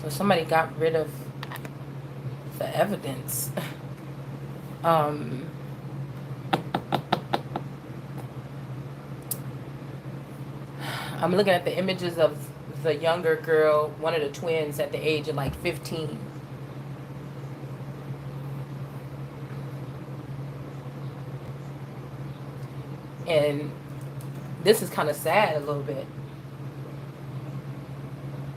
So somebody got rid of the evidence. um, I'm looking at the images of the younger girl, one of the twins, at the age of like 15. And this is kind of sad a little bit.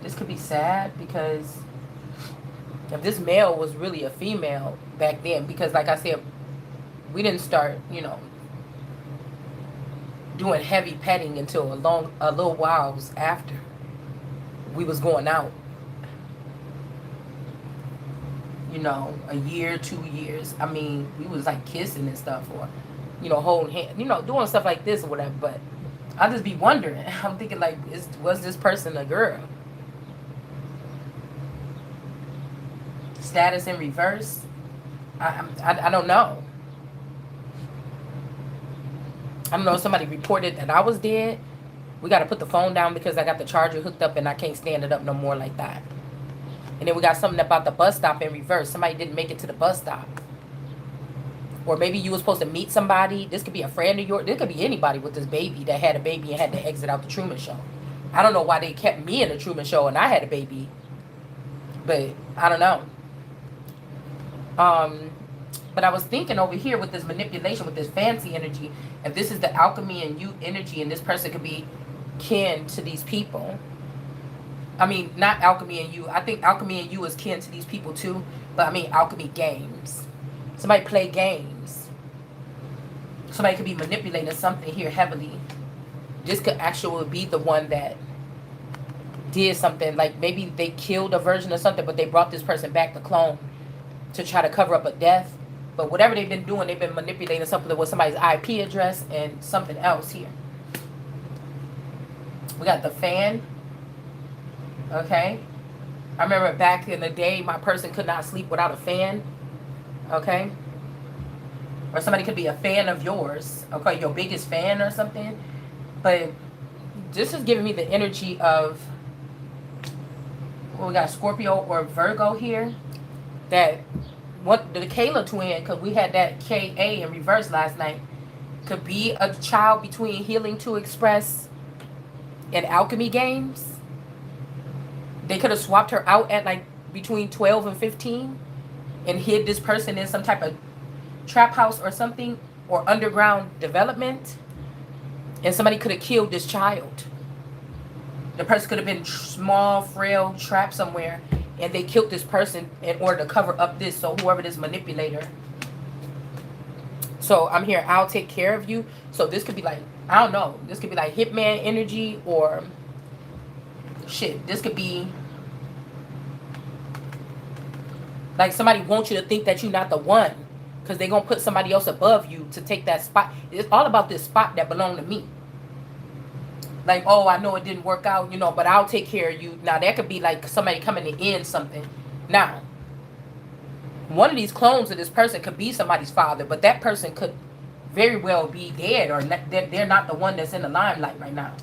This could be sad because if this male was really a female back then, because like I said, we didn't start, doing heavy petting until a little whiles after we was going out. A year, 2 years. I mean, we was like kissing and stuff, or holding hands, doing stuff like this or whatever. But I just be wondering. I'm thinking like, was this person a girl? Status in reverse. I don't know. I don't know if somebody reported that I was dead. We got to put the phone down because I got the charger hooked up and I can't stand it up no more like that. And then we got something about the bus stop in reverse. Somebody didn't make it to the bus stop. Or maybe you were supposed to meet somebody. This could be a friend of yours. This could be anybody with this baby that had a baby and had to exit out the Truman Show. I don't know why they kept me in the Truman Show and I had a baby. But I don't know. But I was thinking over here with this manipulation, with this fancy energy, if this is the alchemy and you energy, and this person could be kin to these people. I mean, not alchemy and you. I think alchemy and you is kin to these people too. But I mean alchemy games. Somebody play games. Somebody could be manipulating something here heavily. This could actually be the one that did something. Like maybe they killed a version of something, but they brought this person back to clone to try to cover up a death. But whatever they've been doing, they've been manipulating something with somebody's IP address and something else here. We got the fan. Okay. I remember back in the day, my person could not sleep without a fan. Okay. Or somebody could be a fan of yours. Okay. Your biggest fan or something. But this is giving me the energy of, well, we got Scorpio or Virgo here. That what the Kayla twin, because we had that KA in reverse last night, could be a child between Healing to Express and Alchemy Games. They could have swapped her out at like between 12 and 15 and hid this person in some type of trap house or something, or underground development, and somebody could have killed this child. The person could have been small, frail, trapped somewhere, and they killed this person in order to cover up this. So whoever this manipulator. So I'm here, I'll take care of you. So this could be like, I don't know. This could be like hitman energy, or shit. This could be like somebody wants you to think that you're not the one, because they're going to put somebody else above you to take that spot. It's all about this spot that belonged to me. Like, oh, I know it didn't work out, but I'll take care of you. Now, that could be like somebody coming to end something. Now, one of these clones of this person could be somebody's father, but that person could very well be dead, or they're not the one that's in the limelight right now.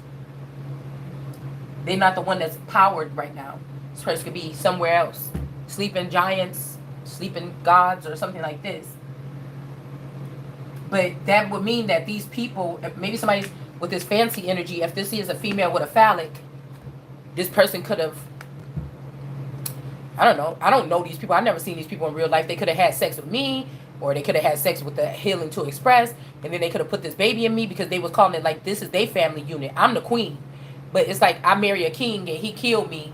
They're not the one that's powered right now. This person could be somewhere else. Sleeping giants, sleeping gods, or something like this. But that would mean that these people, maybe somebody with this fancy energy, if this is a female with a phallic, this person could have, I don't know. I don't know these people. I've never seen these people in real life. They could have had sex with me, or they could have had sex with the Healing to Express, and then they could have put this baby in me because they was calling it like, this is their family unit. I'm the queen. But it's like I marry a king and he killed me,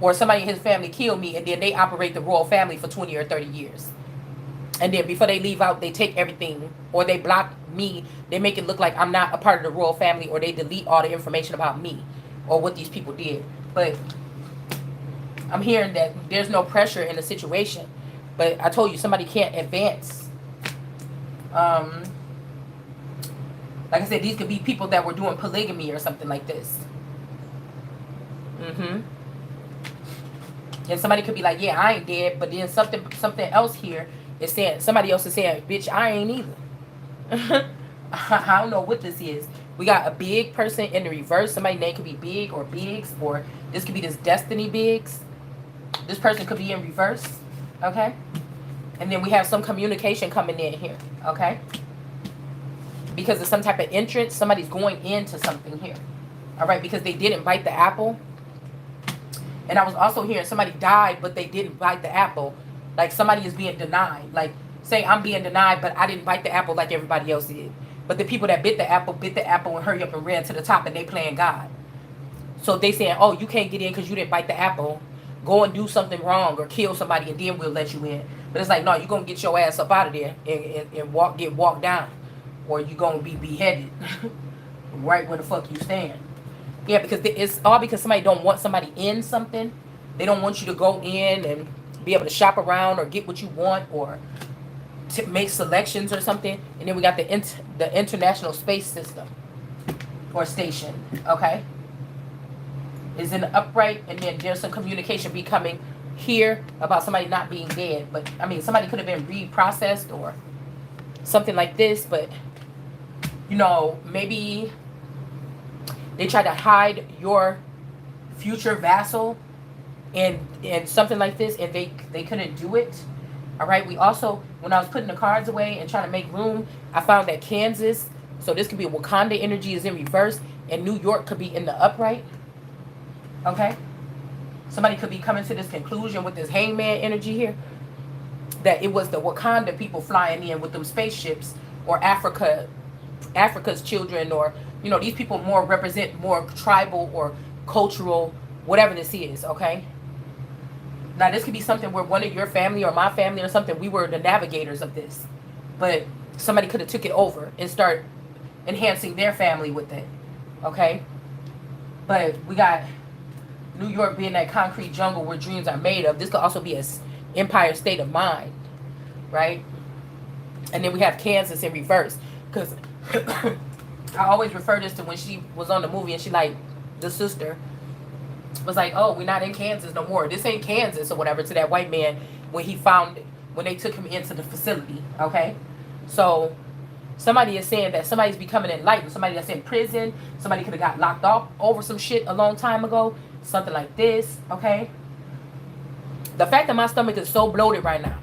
or somebody in his family killed me, and then they operate the royal family for 20 or 30 years. And then before they leave out, they take everything, or they block me. They make it look like I'm not a part of the royal family, or they delete all the information about me or what these people did. But I'm hearing that there's no pressure in the situation. But I told you, somebody can't advance. Like I said, these could be people that were doing polygamy or something like this. And somebody could be like, yeah, I ain't dead. But then something else here is saying, somebody else is saying, bitch, I ain't either. I don't know what this is. We got a big person in the reverse. Somebody's name could be Big or Biggs, or this could be this Destiny Biggs. This person could be in reverse, okay? And then we have some communication coming in here, okay? Because of some type of entrance, somebody's going into something here, all right? Because they didn't bite the apple. And I was also hearing somebody died, but they didn't bite the apple. Like somebody is being denied. Like, say I'm being denied, but I didn't bite the apple like everybody else did. But the people that bit the apple and hurry up and ran to the top, and they playing God. So they saying, oh, you can't get in because you didn't bite the apple. Go and do something wrong or kill somebody, and then we'll let you in. But it's like, no, you're going to get your ass up out of there and get walked down. Or you're going to be beheaded right where the fuck you stand. Yeah, because it's all because somebody don't want somebody in something. They don't want you to go in and be able to shop around or get what you want or to make selections or something. And then we got the International Space System or station, okay? Is in the upright, and then there's some communication becoming here about somebody not being dead. But, I mean, somebody could have been reprocessed or something like this, but, you know, maybe they try to hide your future vassal and something like this, and they couldn't do it. All right. We also, when I was putting the cards away and trying to make room, I found that Kansas, so this could be Wakanda energy is in reverse, and New York could be in the upright. Okay. Somebody could be coming to this conclusion with this hangman energy here, that it was the Wakanda people flying in with them spaceships, or Africa's children, or, you know, these people more represent more tribal or cultural, whatever this is, okay? Now, this could be something where one of your family or my family or something, we were the navigators of this. But somebody could have took it over and start enhancing their family with it, okay? But we got New York being that concrete jungle where dreams are made of. This could also be an empire state of mind, right? And then we have Kansas in reverse. Because I always refer this to when she was on the movie and she like, the sister was like, oh, we're not in Kansas no more. This ain't Kansas or whatever, to that white man when they took him into the facility, okay? So somebody is saying that somebody's becoming enlightened. Somebody that's in prison. Somebody could have got locked up over some shit a long time ago. Something like this, okay? The fact that my stomach is so bloated right now,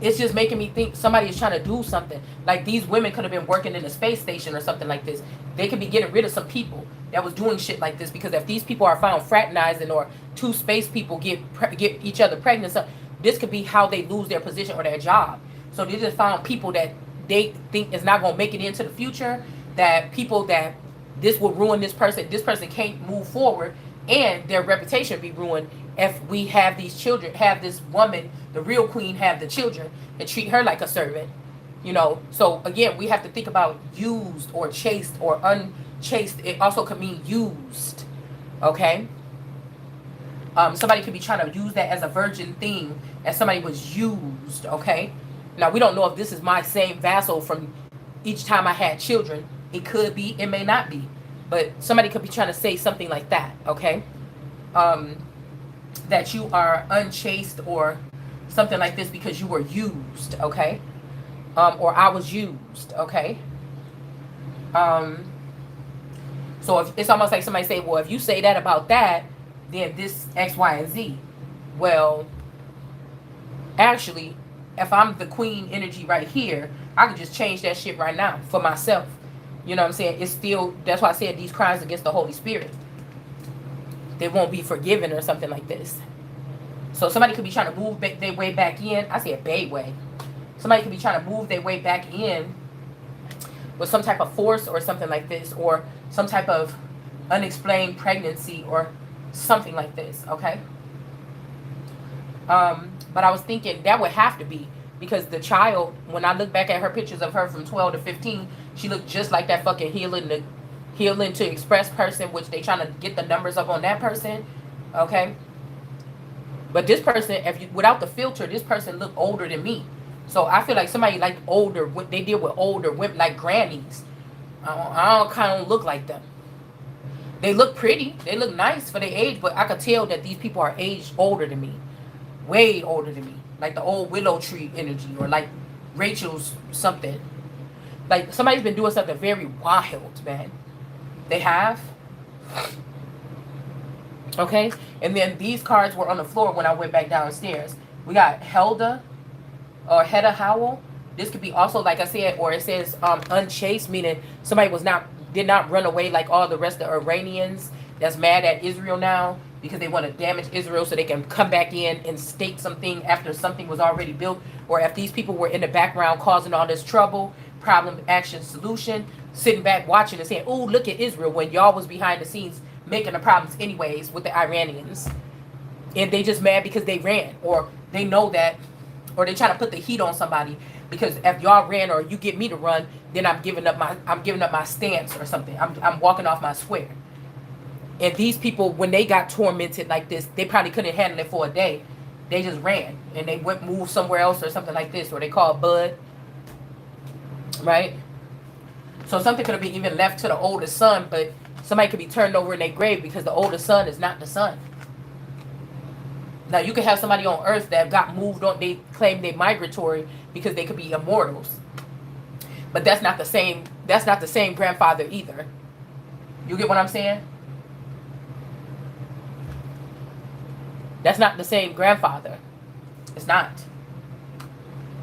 it's just making me think somebody is trying to do something. Like, these women could have been working in a space station or something like this. They could be getting rid of some people that was doing shit like this, because if these people are found fraternizing, or two space people get each other pregnant, so this could be how they lose their position or their job. So they just found people that they think is not going to make it into the future, that people that this will ruin this person can't move forward, and their reputation be ruined if we have these children, have this woman, the real queen, have the children and treat her like a servant, you know. So again, we have to think about used or chaste or unchaste. It also could mean used, okay? Somebody could be trying to use that as a virgin thing, as somebody was used, okay? Now, we don't know if this is my same vassal from each time I had children. It could be, it may not be. But somebody could be trying to say something like that, okay? That you are unchaste or something like this because you were used, okay? Or I was used, okay? So if, it's almost like somebody say, well, if you say that about that, then this X, Y, and Z. Well, actually, if I'm the queen energy right here, I could just change that shit right now for myself. You know what I'm saying? It's still, that's why I said these crimes against the Holy Spirit, they won't be forgiven or something like this. So somebody could be trying to move their way back in. I said way. Somebody could be trying to move their way back in with some type of force or something like this, or some type of unexplained pregnancy or something like this, okay? But I was thinking that would have to be, because the child, when I look back at her pictures of her from 12 to 15, she looked just like that fucking healing to express person, which they trying to get the numbers up on that person, okay? But this person, without the filter, this person looked older than me. So I feel like somebody like older, they deal with older women, like grannies. I don't kind of look like them. They look pretty, they look nice for their age, but I could tell that these people are aged older than me, way older than me, like the old willow tree energy, or like Rachel's something. Like somebody's been doing something very wild, man. They have. Okay? And then these cards were on the floor when I went back downstairs. We got Helda or Hedda Howell. This could be also, like I said, or it says unchased, meaning somebody did not run away like all the rest of the Iranians that's mad at Israel now because they want to damage Israel so they can come back in and stake something after something was already built. Or if these people were in the background causing all this trouble, problem, action, solution, sitting back watching and saying, oh, look at Israel, when y'all was behind the scenes making the problems anyways with the Iranians. And they just mad because they ran, or they know that, or they try to put the heat on somebody because if y'all ran or you get me to run, then I'm giving up my stance or something. I'm walking off my square. And these people, when they got tormented like this, they probably couldn't handle it for a day. They just ran and they went move somewhere else or something like this, or they call Bud, right? So something could have been even left to the oldest son, but somebody could be turned over in their grave because the oldest son is not the son. Now you could have somebody on earth that got moved on, they claim they migratory because they could be immortals. But that's not the same grandfather either. You get what I'm saying? That's not the same grandfather. It's not.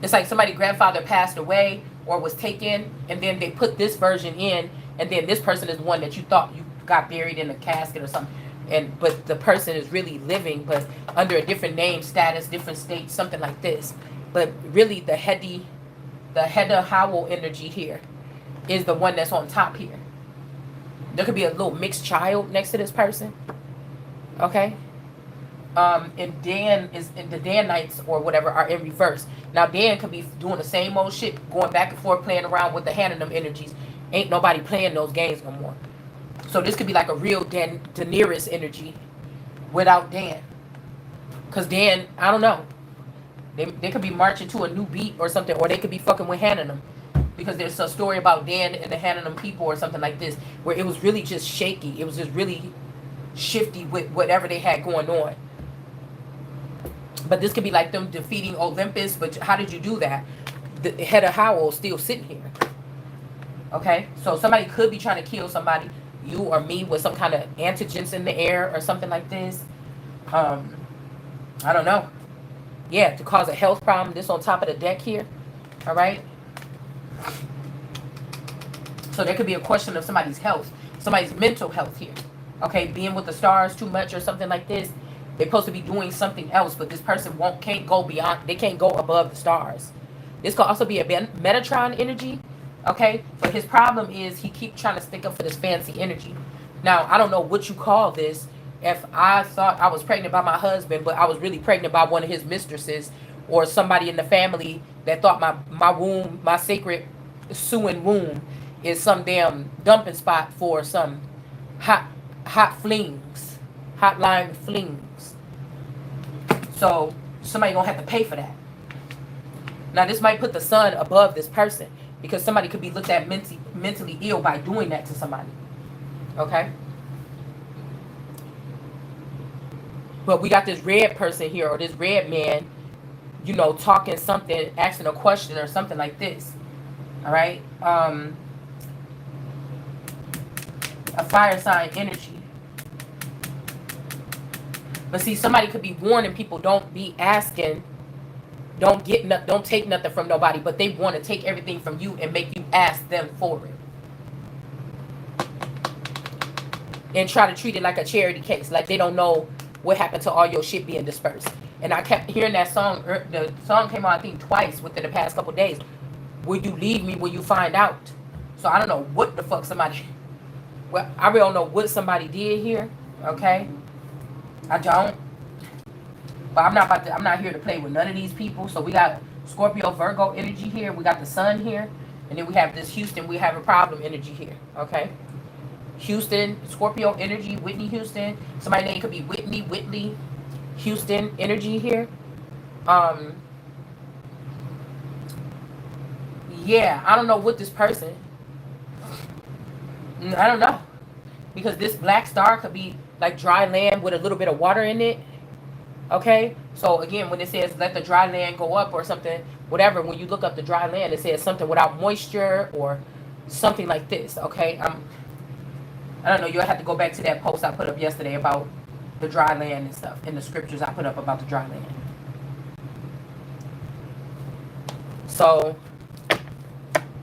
It's like somebody's grandfather passed away or was taken, and then they put this version in, and then this person is the one that you thought you got buried in a casket or something. But the person is really living, but under a different name, status, different state, something like this. But really the Hedda Howell energy here is the one that's on top here. There could be a little mixed child next to this person. Okay? And Dan is in the Danites or whatever are in reverse. Now Dan could be doing the same old shit, going back and forth, playing around with the hand of them energies. Ain't nobody playing those games no more. So this could be like a real Daenerys energy without Dan. Because Dan, I don't know. They could be marching to a new beat or something, or they could be fucking with Hannah. Because there's a story about Dan and the Hannah people or something like this, where it was really just shaky. It was just really shifty with whatever they had going on. But this could be like them defeating Olympus, but how did you do that? The head of Howell is still sitting here. Okay? So somebody could be trying to kill somebody, you or me, with some kind of antigens in the air or something like this. I don't know. Yeah, to cause a health problem. This on top of the deck here. All right? So there could be a question of somebody's health, somebody's mental health here. Okay, being with the stars too much or something like this. They're supposed to be doing something else, but this person can't go beyond. They can't go above the stars. This could also be a Metatron energy. Okay, so his problem is he keeps trying to stick up for this fancy energy. Now I don't know what you call this. If I thought I was pregnant by my husband, but I was really pregnant by one of his mistresses, or somebody in the family that thought my womb, my sacred suing womb, is some damn dumping spot for some hot flings, hotline flings. So somebody gonna have to pay for that. Now this might put the son above this person, because somebody could be looked at mentally ill by doing that to somebody. Okay? But we got this red person here, or this red man, talking something, asking a question or something like this. All right? A fire sign energy. But see, somebody could be warning people, don't be asking, don't take nothing from nobody, but they want to take everything from you and make you ask them for it. And try to treat it like a charity case, like they don't know what happened to all your shit being dispersed. And I kept hearing that song. The song came out, I think, twice within the past couple days. Will you leave me when you find out? So I don't know what the fuck somebody... Well, I really don't know what somebody did here. Okay? I don't. But I'm not here to play with none of these people. So we got Scorpio, Virgo energy here. We got the sun here. And then we have this Houston, we have a problem energy here. Okay? Houston, Scorpio energy, Whitney Houston. Somebody's name could be Whitley, Houston energy here. Yeah, I don't know what this person. I don't know. Because this black star could be like dry land with a little bit of water in it. Okay? So again, when it says let the dry land go up or something, whatever, when you look up the dry land, it says something without moisture or something like this. Okay? I don't know. You'll have to go back to that post I put up yesterday about the dry land and stuff in the scriptures I put up about the dry land. So,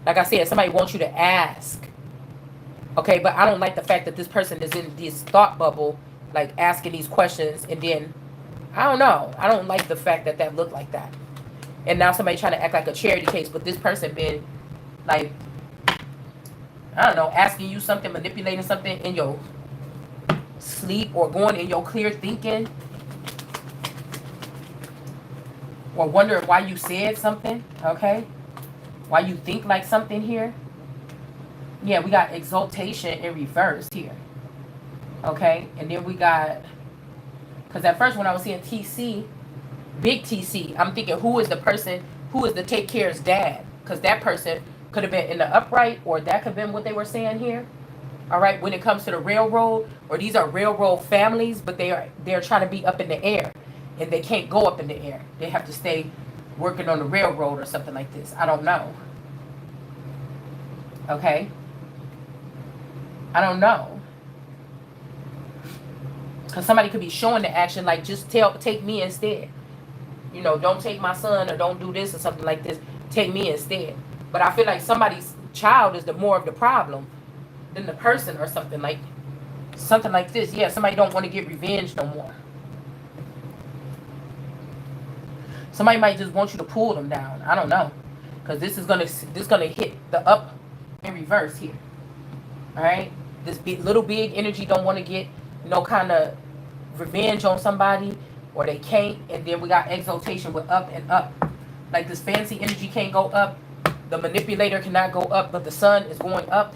like I said, somebody wants you to ask. Okay, but I don't like the fact that this person is in this thought bubble, like asking these questions, and then, I don't know. I don't like the fact that that looked like that. And now somebody trying to act like a charity case, but this person been, like, I don't know, asking you something, manipulating something in your sleep, or going in your clear thinking, or wondering why you said something, okay? Why you think like something here. Yeah, we got exaltation in reverse here. Okay, and then we got, because at first when I was seeing TC, big TC, I'm thinking, who is the person, who is the take care's dad? Because that person could have been in the upright, or that could have been what they were saying here. All right, when it comes to the railroad, or these are railroad families, but they're trying to be up in the air, and they can't go up in the air. They have to stay working on the railroad or something like this. I don't know. Okay. I don't know. Because somebody could be showing the action, like, just take me instead. You know, don't take my son, or don't do this or something like this. Take me instead. But I feel like somebody's child is the more of the problem than the person, or something like this. Yeah, somebody don't want to get revenge no more. Somebody might just want you to pull them down. I don't know. Because this is gonna hit the up in reverse here. Alright? This little big energy don't want to get no kind of revenge on somebody, or they can't. And then we got exaltation with up and up. Like, this fancy energy can't go up. The manipulator cannot go up, but the sun is going up.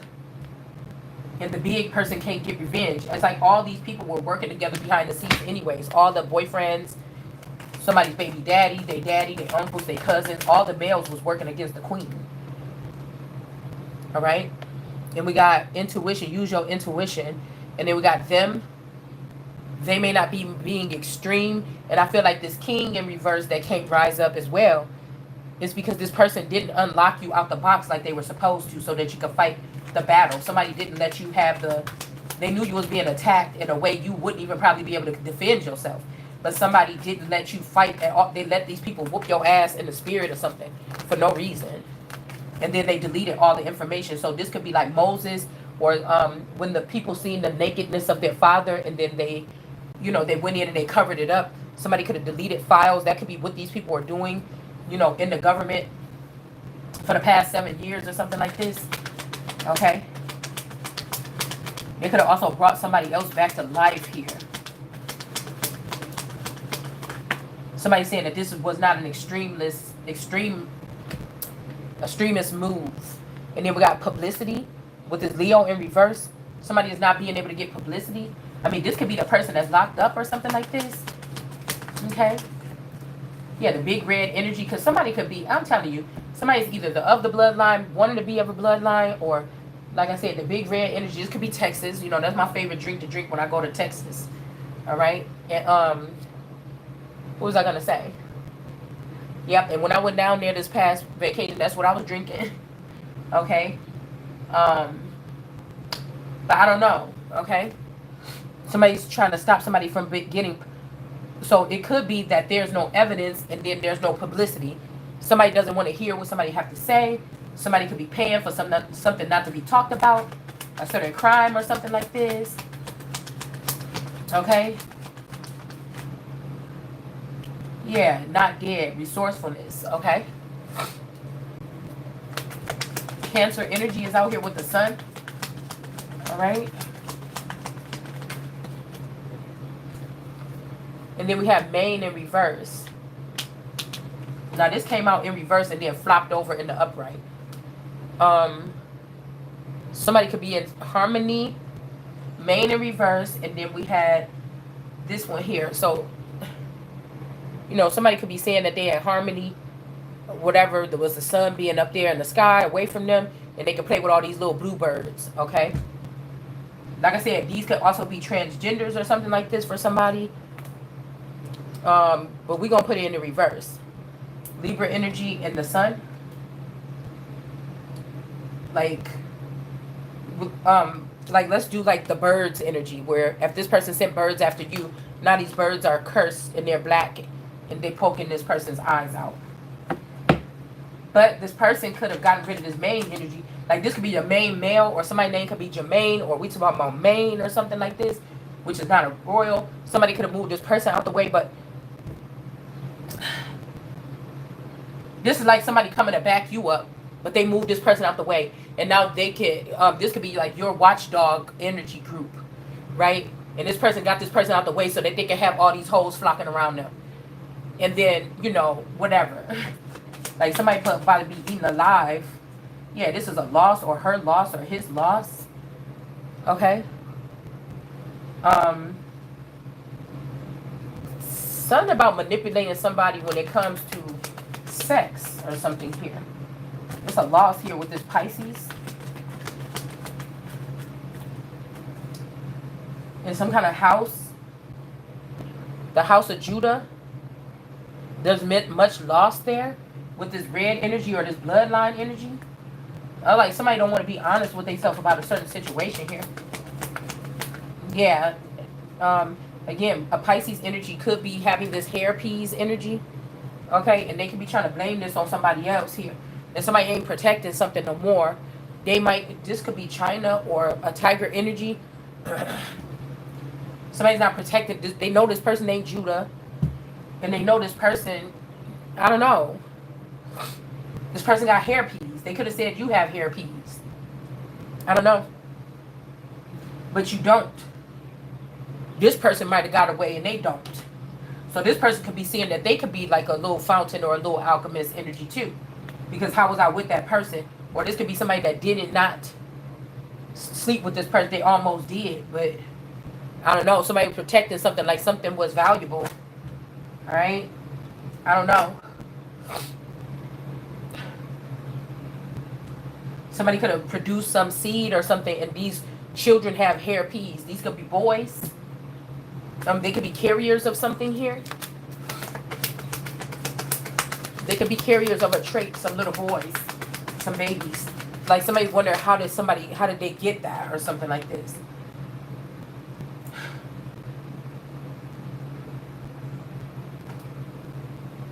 And the big person can't get revenge. It's like all these people were working together behind the scenes anyways. All the boyfriends, somebody's baby daddy, their uncles, their cousins, all the males was working against the queen. Alright? And we got intuition, use your intuition. And then we got them. They may not be being extreme. And I feel like this king in reverse that can't rise up as well, it's because this person didn't unlock you out the box like they were supposed to, so that you could fight the battle. Somebody didn't let you have they knew you was being attacked in a way you wouldn't even probably be able to defend yourself. But somebody didn't let you fight at all. They let these people whoop your ass in the spirit or something for no reason. And then they deleted all the information. So this could be like Moses, or when the people seen the nakedness of their father, and then they went in and they covered it up. Somebody could have deleted files. That could be what these people are doing, in the government for the past 7 years or something like this. Okay. They could have also brought somebody else back to life here. Somebody saying that this was not an extremist move. And then we got publicity with this Leo in reverse. Somebody is not being able to get publicity. I mean, this could be the person that's locked up or something like this. Okay. Yeah, the big red energy. Because somebody could be, I'm telling you, somebody's either of the bloodline, wanting to be of a bloodline, or, like I said, the big red energy. This could be Texas. That's my favorite drink to drink when I go to Texas. All right. And, what was I going to say? Yep, and when I went down there this past vacation, that's what I was drinking. Okay. But I don't know. Okay. Somebody's trying to stop somebody from getting. So it could be that there's no evidence, and then there's no publicity. Somebody doesn't want to hear what somebody have to say. Somebody could be paying for something not to be talked about, a certain crime or something like this. Okay. Yeah, not dead. Resourcefulness. Okay. Cancer energy is out here with the sun. All right. And then we have Maine in reverse. Now this came out in reverse and then flopped over in the upright. Somebody could be in harmony, Maine in reverse, and then we had this one here. So, somebody could be saying that they're in harmony, whatever. There was the sun being up there in the sky away from them, and they could play with all these little bluebirds. Okay. Like I said, these could also be transgenders or something like this for somebody. But we're going to put it in the reverse. Libra energy and the sun. Like let's do like the birds energy, where if this person sent birds after you, Now these birds are cursed and they're black and they're poking this person's eyes out. But this person could have gotten rid of this main energy. Like this could be your main male, or somebody's name could be Jermaine, or we talk about Maine or something like this, which is not a royal. Somebody could have moved this person out the way, but this is like somebody coming to back you up, but they moved this person out the way, and now they can. This could be like your watchdog energy group, right? And this person got this person out the way so that they can have all these hoes flocking around them, and then whatever. Like somebody put about to be eaten alive. Yeah, this is a loss, or her loss, or his loss. Okay. Something about manipulating somebody when it comes to sex or something here. It's a loss here with this Pisces. In some kind of house. The house of Judah. There's much loss there with this red energy or this bloodline energy. Like somebody don't want to be honest with themselves about a certain situation here. Yeah. Again, a Pisces energy could be having this hairpiece energy. Okay, and they could be trying to blame this on somebody else here. And somebody ain't protecting something no more. This could be China or a tiger energy. Somebody's not protected. They know this person named Judah. And they know this person, I don't know. This person got hairpiece. They could have said you have hairpiece. I don't know. But you don't. This person might have got away and they don't. So this person could be seeing that they could be like a little fountain or a little alchemist energy too. Because how was I with that person? Or this could be somebody that did not sleep with this person. They almost did. But I don't know. Somebody protecting something like something was valuable. Alright? I don't know. Somebody could have produced some seed or something, and these children have hairpiece. These could be boys. They could be carriers of something here. They could be carriers of a trait, some little boys, some babies. Like somebody wonder how did they get that or something like this.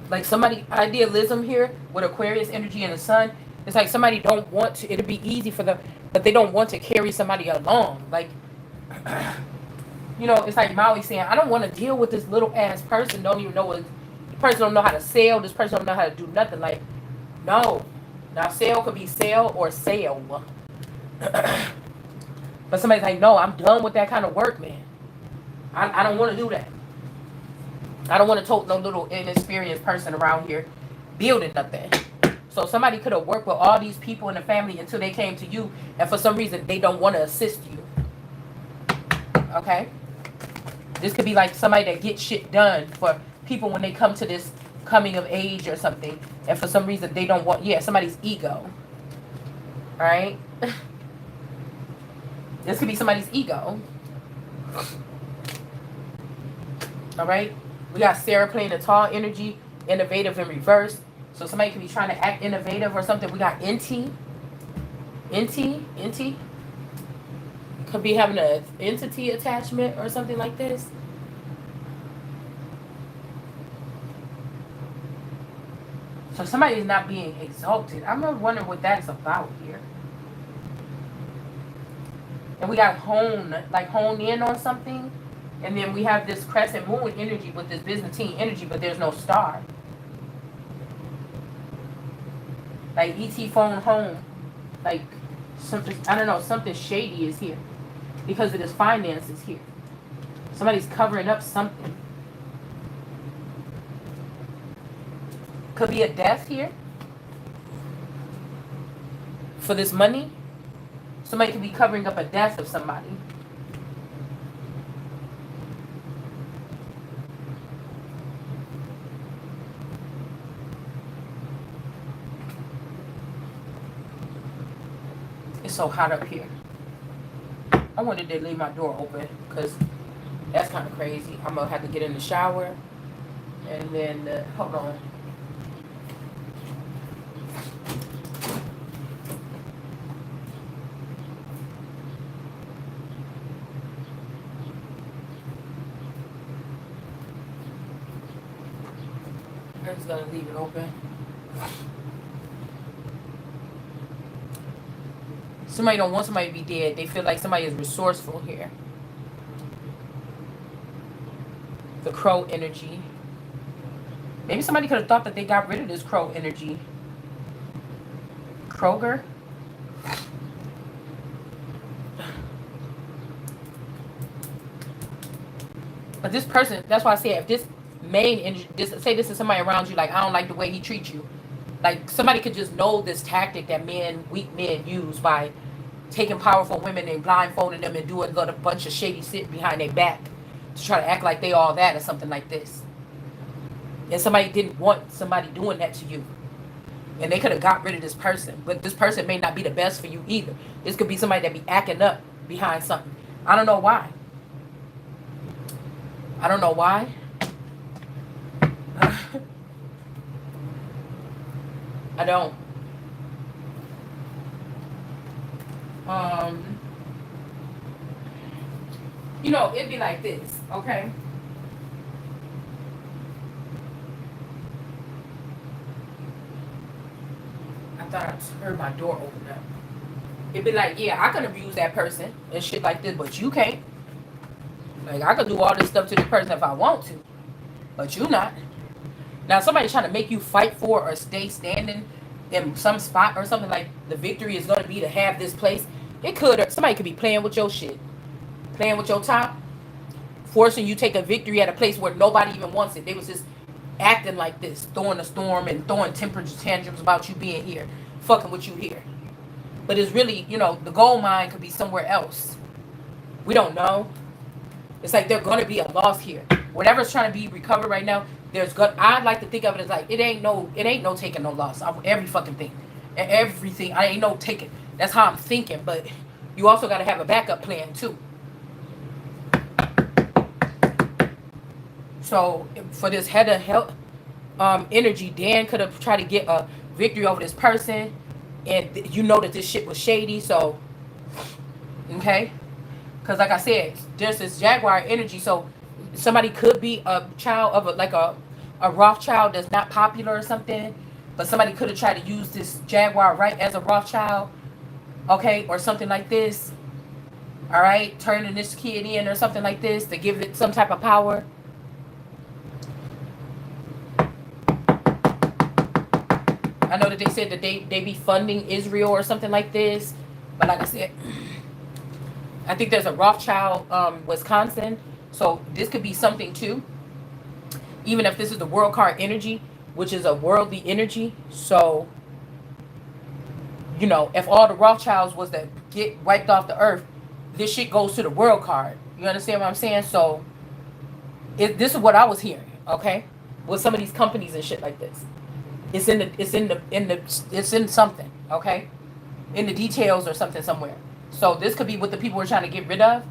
Like somebody, idealism here with Aquarius energy and the sun. It's like somebody don't want to, it'll be easy for them, but they don't want to carry somebody along. Like, it's like Maui saying, I don't want to deal with this little ass person. Don't even know what, this person don't know how to sail. This person don't know how to do nothing. Like, no. Now, sail could be sail or sail. But somebody's like, no, I'm done with that kind of work, man. I don't want to do that. I don't want to tote no little inexperienced person around here building nothing. So somebody could have worked with all these people in the family until they came to you, and for some reason they don't want to assist you. Okay? This could be like somebody that gets shit done for people when they come to this coming of age or something, and for some reason they don't want, somebody's ego. Alright? This could be somebody's ego. Alright? We got Sarah playing the tall energy, innovative in reverse. So somebody could be trying to act innovative or something. We got Inti. Could be having an entity attachment or something like this. So somebody is not being exalted. I'm wondering what that's about here. And we got hone in on something. And then we have this crescent moon energy with this Byzantine energy, but there's no star. Like ET phone home. Like something, I don't know, something shady is here. Because of this finances here. Somebody's covering up something. Could be a death here. For this money. Somebody could be covering up a death of somebody. It's so hot up here. I wanted to leave my door open because that's kind of crazy. I'm going to have to get in the shower. And then, hold on. I'm just gonna leave it open. Somebody don't want somebody to be dead. They feel like somebody is resourceful here. The crow energy. Maybe somebody could have thought that they got rid of this crow energy. Kroger. But this person, that's why I said, if this main energy, say this is somebody around you, like, I don't like the way he treats you. Like, somebody could just know this tactic that weak men use by taking powerful women and blindfolding them and doing a bunch of shady shit behind their back to try to act like they all that or something like this. And somebody didn't want somebody doing that to you. And they could have got rid of this person. But this person may not be the best for you either. This could be somebody that be acting up behind something. I don't know why. I don't know why. I don't. You know, it'd be like this, okay? I thought I heard my door open up. It'd be like, yeah, I could abuse that person and shit like this, but you can't. Like, I could do all this stuff to this person if I want to, but you not. Now, somebody's trying to make you fight for or stay standing in some spot or something, like the victory is going to be to have this place. It could, or somebody could be playing with your shit, playing with your top, forcing you to take a victory at a place where nobody even wants it. They was just acting like this, throwing a storm and throwing temperature tantrums about you being here, fucking with you here. But it's really, you know, the gold mine could be somewhere else. We don't know. It's like there's going to be a loss here. Whatever's trying to be recovered right now, I'd like to think of it as like, it ain't no taking no loss of every fucking thing. And everything, I ain't no taking. That's how I'm thinking. But you also got to have a backup plan too. So for this head of health energy, Dan could have tried to get a victory over this person. And you know that this shit was shady. So, okay. Because like I said, there's this Jaguar energy. So somebody could be a child of a Rothschild that's not popular or something. But somebody could have tried to use this Jaguar right as a Rothschild. Okay. Or something like this. All right. Turning this kid in or something like this to give it some type of power. I know that they said that they be funding Israel or something like this. But like I said, I think there's a Rothschild, Wisconsin. So this could be something too. Even if this is the world card energy, which is a worldly energy. So, you know, if all the Rothschilds was to get wiped off the earth, this shit goes to the world card. You understand what I'm saying? So this is what I was hearing, okay? With some of these companies and shit like this. It's in something, okay? In the details or something somewhere. So this could be what the people were trying to get rid of,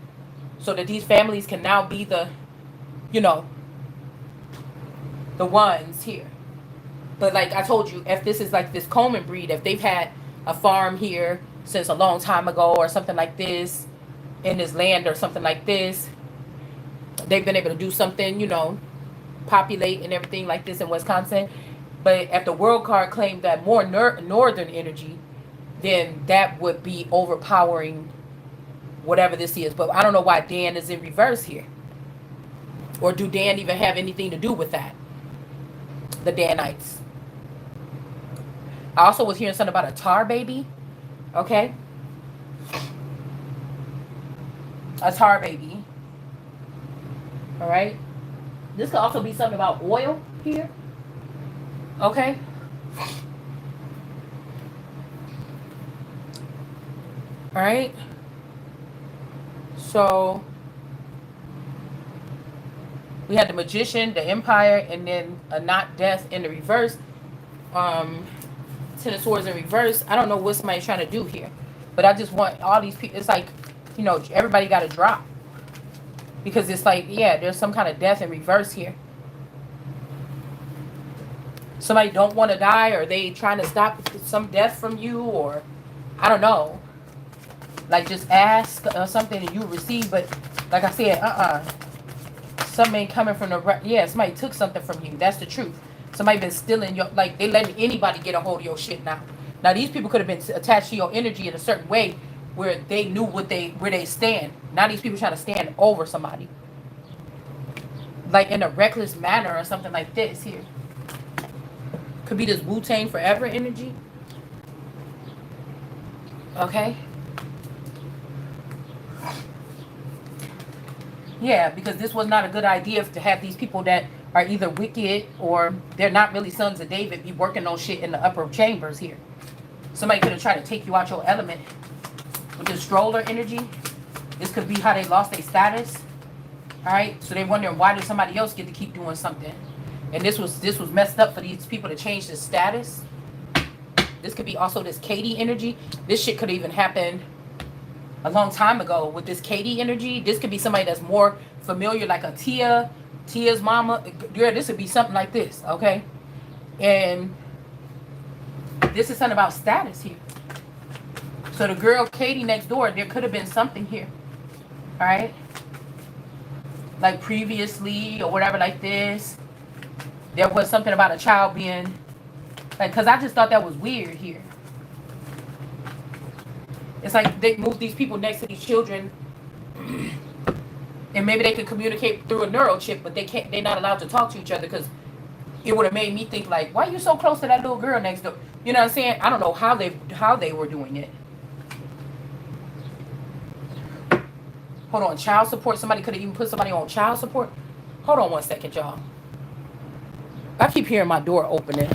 so that these families can now be the, you know, the ones here. But like I told you, if this is like this Coleman breed, if they've had a farm here since a long time ago or something like this, in this land or something like this, they've been able to do something, you know, populate and everything like this in Wisconsin. But if the world card claimed that more northern energy, then that would be overpowering whatever this is. But I don't know why Dan is in reverse here. Or do Dan even have anything to do with that? The Danites. I also was hearing something about a tar baby. Okay. A tar baby. All right. This could also be something about oil here. Okay. All right. So we had the Magician, the Empire, and then a not death in the reverse. Ten of Swords in reverse. I don't know what somebody's trying to do here, but I just want all these people. It's like, you know, everybody got to drop, because it's like, yeah, there's some kind of death in reverse here. Somebody don't want to die, or they trying to stop some death from you, or I don't know. Like, just ask something and you receive. But like I said, something ain't coming from the right. Yeah, somebody took something from you. That's the truth. Somebody been stealing your, like, they letting anybody get a hold of your shit now. Now these people could have been attached to your energy in a certain way where they knew where they stand. Now these people trying to stand over somebody, like in a reckless manner or something like this here. Could be this Wu-Tang Forever energy. Okay. Yeah, because this was not a good idea to have these people that are either wicked or they're not really sons of David be working on shit in the upper chambers here. Somebody could have tried to take you out your element. With the stroller energy, this could be how they lost their status. All right, so they wondering why did somebody else get to keep doing something, and this was messed up for these people to change the status. This could be also this Katie energy. This shit could have even happened a long time ago with this Katie energy. This could be somebody that's more familiar, like a Tia's mama. Yeah, this would be something like this, okay? And this is something about status here. So the girl Katie next door, there could have been something here, all right? Like previously or whatever like this. There was something about a child being, like, because I just thought that was weird here. It's like they moved these people next to these children and maybe they could communicate through a neural chip, but they're not allowed to talk to each other because it would have made me think like, why are you so close to that little girl next door? You know what I'm saying? I don't know how they were doing it. Hold on, child support. Somebody could have even put somebody on child support. Hold on one second, y'all. I keep hearing my door opening.